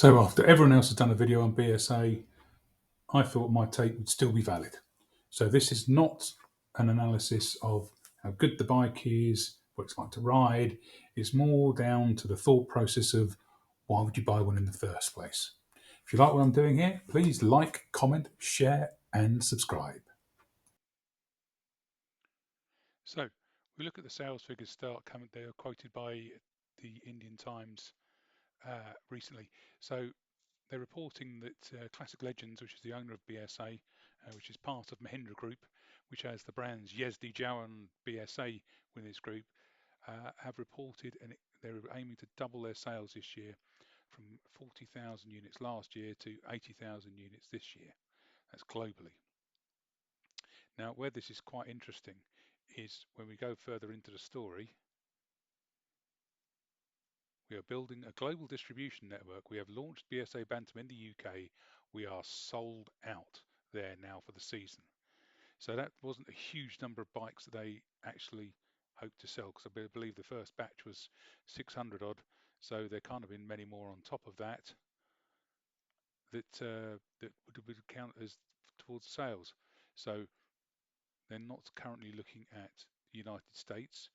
So after everyone else has done a video on BSA, I thought my take would still be valid. So this is not an analysis of how good the bike is, what it's like to ride. It's more down to the thought process of why would you buy one in the first place? If you like what I'm doing here, please like, comment, share, and subscribe. So we look at the sales figures start coming. They are quoted by the Indian Times recently. So they're reporting that Classic Legends, which is the owner of BSA, which is part of Mahindra Group, which has the brands Yezdi, Jawa, and BSA within this group, have reported, and they're aiming to double their sales this year from 40,000 units last year to 80,000 units this year. That's globally. Now, where this is quite interesting is when we go further into the story. We are building a global distribution network. We have launched BSA Bantam in the UK. We are sold out there now for the season. So that wasn't a huge number of bikes that they actually hoped to sell, because I believe the first batch was 600 odd. So there can't have been many more on top of that that would count as towards sales. So they're not currently looking at the United States.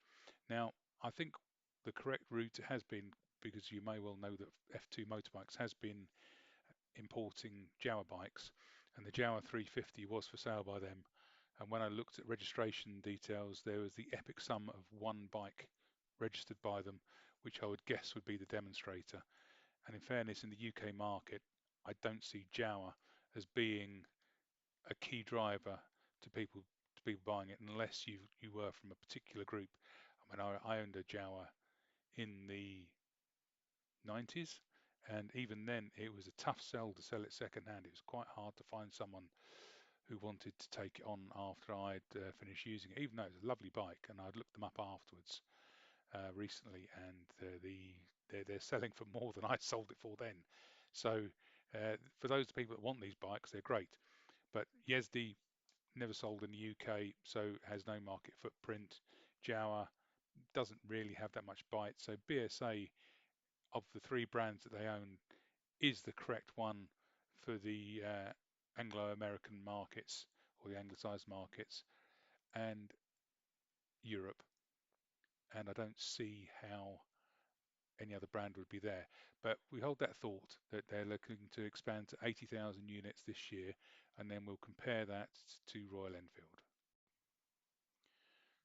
Now, I think the correct route has been, because you may well know that F2 Motorbikes has been importing Jawa bikes, and the Jawa 350 was for sale by them. And when I looked at registration details, there was the epic sum of one bike registered by them, which I would guess would be the demonstrator. And in fairness, in the UK market, I don't see Jawa as being a key driver to people buying it, unless you were from a particular group. I mean, I owned a Jawa in the 90s, and even then it was a tough sell to sell it secondhand. It was quite hard to find someone who wanted to take it on after I'd finished using it, even though it was a lovely bike. And I'd looked them up afterwards recently, and they're selling for more than I'd sold it for then. So for those people that want these bikes, they're great. But Yezdi never sold in the UK, so has no market footprint. Jawa doesn't really have that much bite. So BSA, of the three brands that they own, is the correct one for the Anglo-American markets, or the Anglicized markets, and Europe. And I don't see how any other brand would be there. But we hold that thought that they're looking to expand to 80,000 units this year, and then we'll compare that to Royal Enfield.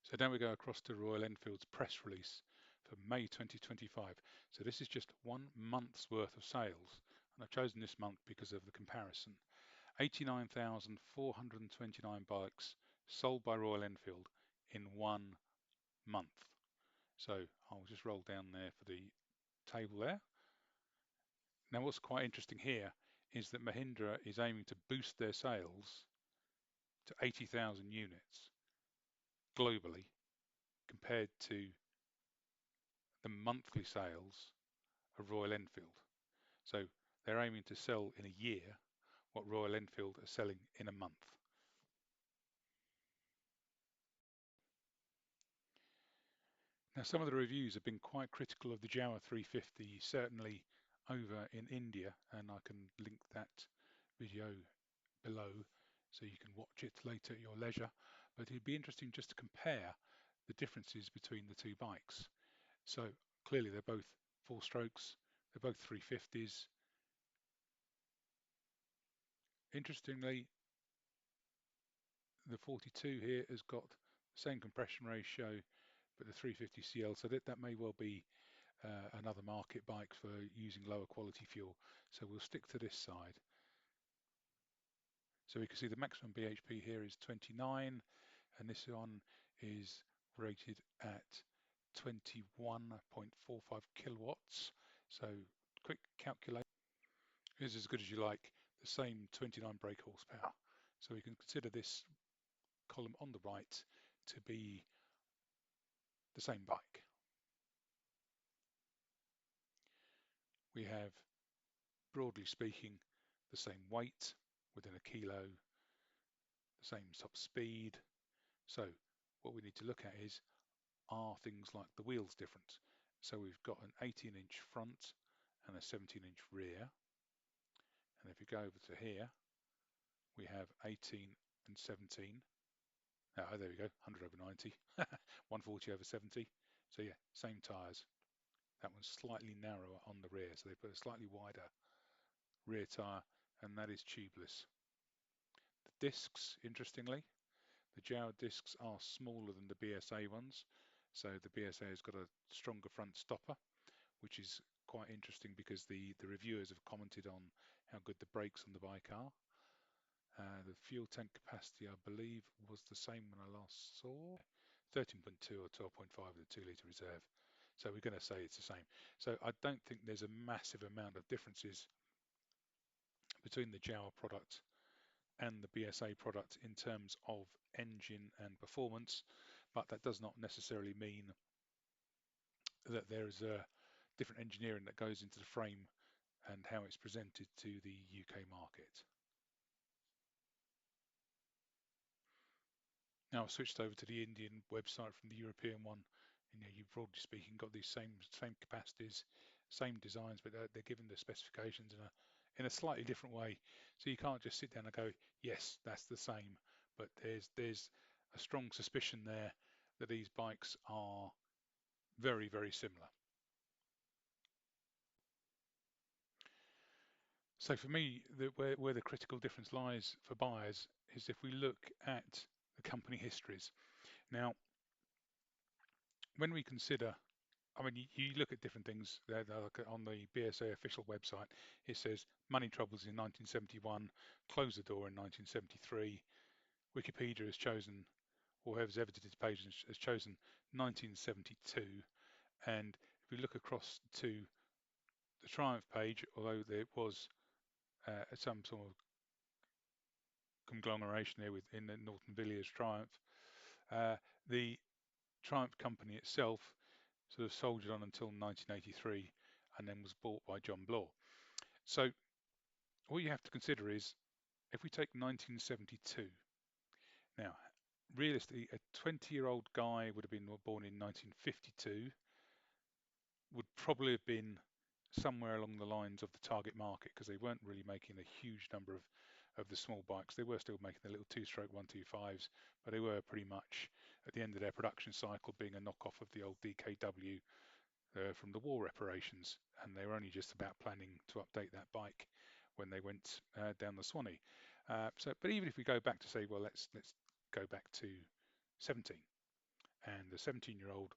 So now we go across to Royal Enfield's press release for May 2025. So this is just 1 month's worth of sales, and I've chosen this month because of the comparison. 89,429 bikes sold by Royal Enfield in 1 month. So I'll just roll down there for the table there. Now what's quite interesting here is that Mahindra is aiming to boost their sales to 80,000 units globally, compared to the monthly sales of Royal Enfield. So they're aiming to sell in a year what Royal Enfield are selling in a month. Now, some of the reviews have been quite critical of the Jawa 350, certainly over in India, and I can link that video below so you can watch it later at your leisure. But it'd be interesting just to compare the differences between the two bikes. So clearly they're both four strokes, they're both 350s. Interestingly, the 42 here has got the same compression ratio, but the 350cl, so that may well be another market bike for using lower quality fuel. So we'll stick to this side. So we can see the maximum bhp here is 29, and this one is rated at 21.45 kilowatts. So quick calculate is as good as you like, the same 29 brake horsepower. So we can consider this column on the right to be the same bike. We have, broadly speaking, the same weight within a kilo, the same top speed. So what we need to look at is, are things like the wheels different? So we've got an 18-inch front and a 17-inch rear. And if you go over to here, we have 18 and 17. Oh, there we go, 100 over 90, 140 over 70. So yeah, same tyres. That one's slightly narrower on the rear, so they put a slightly wider rear tyre, and that is tubeless. The discs, interestingly, the Jawa discs are smaller than the BSA ones, so the BSA has got a stronger front stopper, which is quite interesting because the reviewers have commented on how good the brakes on the bike are. The fuel tank capacity, I believe, was the same when I last saw, 13.2 or 12.5 with a 2 litre reserve. So we're going to say it's the same. So I don't think there's a massive amount of differences between the Jawa product and the BSA product in terms of engine and performance, but that does not necessarily mean that there is a different engineering that goes into the frame and how it's presented to the UK market. Now I've switched over to the Indian website from the European one. You broadly speaking got these same capacities, same designs, but they're given the specifications in a slightly different way. So you can't just sit down and go, yes, that's the same. But there's a strong suspicion there that these bikes are very, very similar. So for me, where the critical difference lies for buyers is if we look at the company histories. Now, when we consider, I mean, you look at different things. On the BSA official website, it says money troubles in 1971, closed the door in 1973. Wikipedia has chosen, or whoever's edited this page has chosen 1972. And if we look across to the Triumph page, although there was some sort of conglomeration here within the Norton Villiers Triumph, the Triumph company itself sort of soldiered on until 1983 and then was bought by John Bloor. So what you have to consider is if we take 1972, now realistically a 20-year-old guy would have been born in 1952, would probably have been somewhere along the lines of the target market because they weren't really making a huge number of the small bikes. They were still making the little two-stroke 125s, but they were pretty much at the end of their production cycle being a knockoff of the old DKW from the war reparations, and they were only just about planning to update that bike when they went down the Swanee. But even if we go back to say, well, let's go back to 17, and the 17-year-old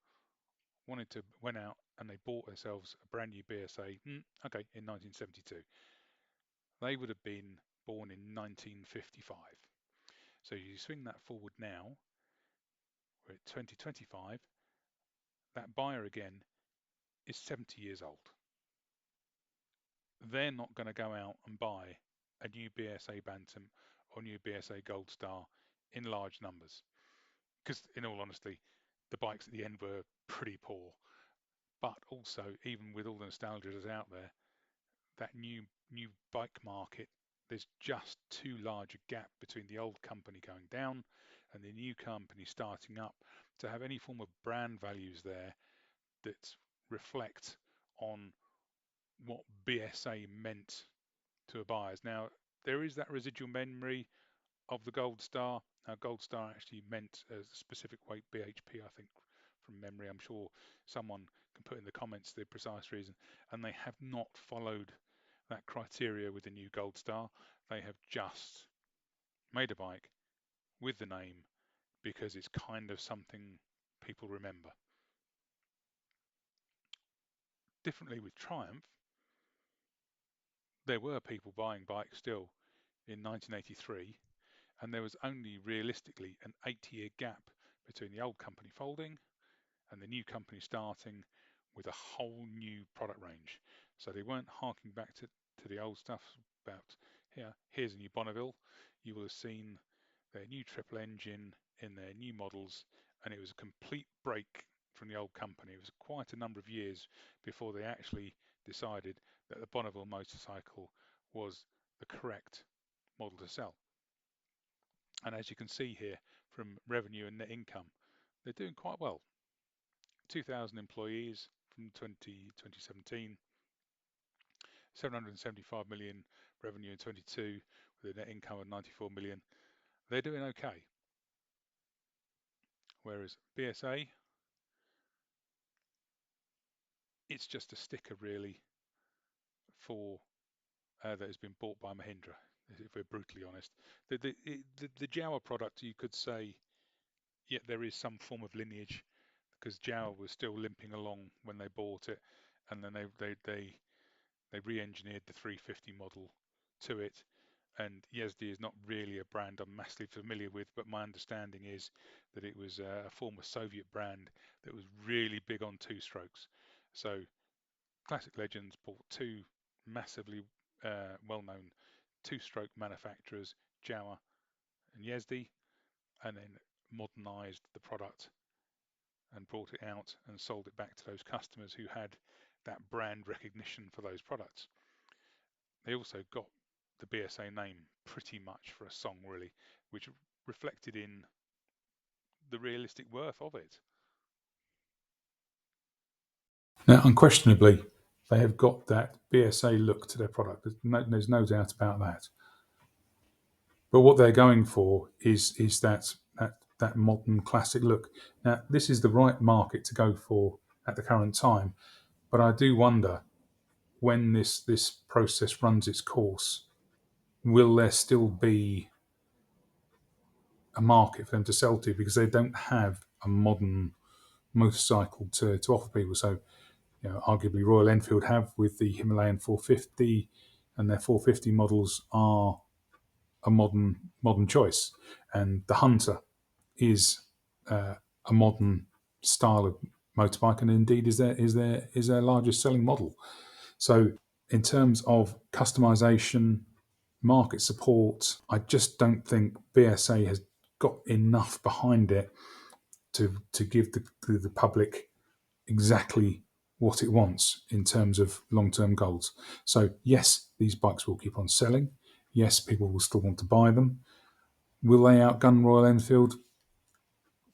went out and they bought themselves a brand new BSA. Okay, in 1972, they would have been born in 1955. So you swing that forward now, we're at 2025. That buyer again is 70 years old. They're not going to go out and buy a new BSA Bantam or new BSA Gold Star in large numbers. Because in all honesty, the bikes at the end were pretty poor. But also, even with all the nostalgia that's out there, that new bike market, there's just too large a gap between the old company going down and the new company starting up to have any form of brand values there that reflect on what BSA meant to a buyers. Now, there is that residual memory of the Gold Star. Now, Gold Star actually meant a specific weight BHP, I think, from memory. I'm sure someone can put in the comments the precise reason. And they have not followed that criteria with the new Gold Star. They have just made a bike with the name because it's kind of something people remember. Differently with Triumph, there were people buying bikes still in 1983, and there was only realistically an 8-year gap between the old company folding and the new company starting with a whole new product range. So they weren't harking back to the old stuff about here's a new Bonneville. You will have seen their new triple engine in their new models, and it was a complete break from the old company. It was quite a number of years before they actually decided that the Bonneville motorcycle was the correct model to sell. And as you can see here from revenue and net income, they're doing quite well. 2,000 employees from 2017, 775 million revenue in 22 with a net income of 94 million. They're doing okay. Whereas BSA, it's just a sticker really for that has been bought by Mahindra, if we're brutally honest. The Jawa product, you could say, yeah, there is some form of lineage because Jawa was still limping along when they bought it, and then they re-engineered the 350 model to it. And Yazdi is not really a brand I'm massively familiar with, but my understanding is that it was a former Soviet brand that was really big on two-strokes. So Classic Legends bought two massively well-known two-stroke manufacturers, Jawa and Yazdi, and then modernized the product and brought it out and sold it back to those customers who had that brand recognition for those products. They also got the BSA name pretty much for a song, really, which reflected in the realistic worth of it. Now, unquestionably, they have got that BSA look to their product. There's no doubt about that. But what they're going for is that modern classic look. Now, this is the right market to go for at the current time. But I do wonder, when this process runs its course, will there still be a market for them to sell to, because they don't have a modern motorcycle to offer people. So, arguably Royal Enfield have with the Himalayan 450, and their 450 models are a modern choice, and the Hunter is a modern style of motorbike, and indeed is their largest selling model. So, in terms of customization, market support, I just don't think BSA has got enough behind it to give the public exactly what it wants in terms of long-term goals. So yes, these bikes will keep on selling. Yes, people will still want to buy them. Will they outgun Royal Enfield?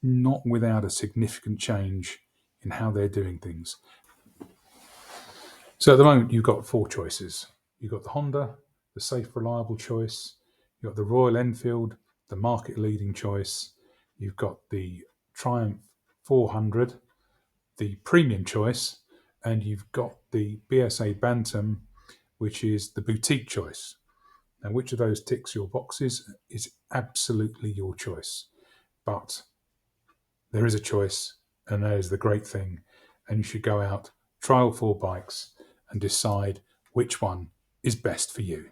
Not without a significant change in how they're doing things. So at the moment, you've got four choices. You've got the Honda, the safe, reliable choice. You've got the Royal Enfield, the market-leading choice. You've got the Triumph 400, the premium choice, and you've got the BSA Bantam, which is the boutique choice. Now, which of those ticks your boxes is absolutely your choice. But there is a choice, and that is the great thing. And you should go out, try all four bikes, and decide which one is best for you.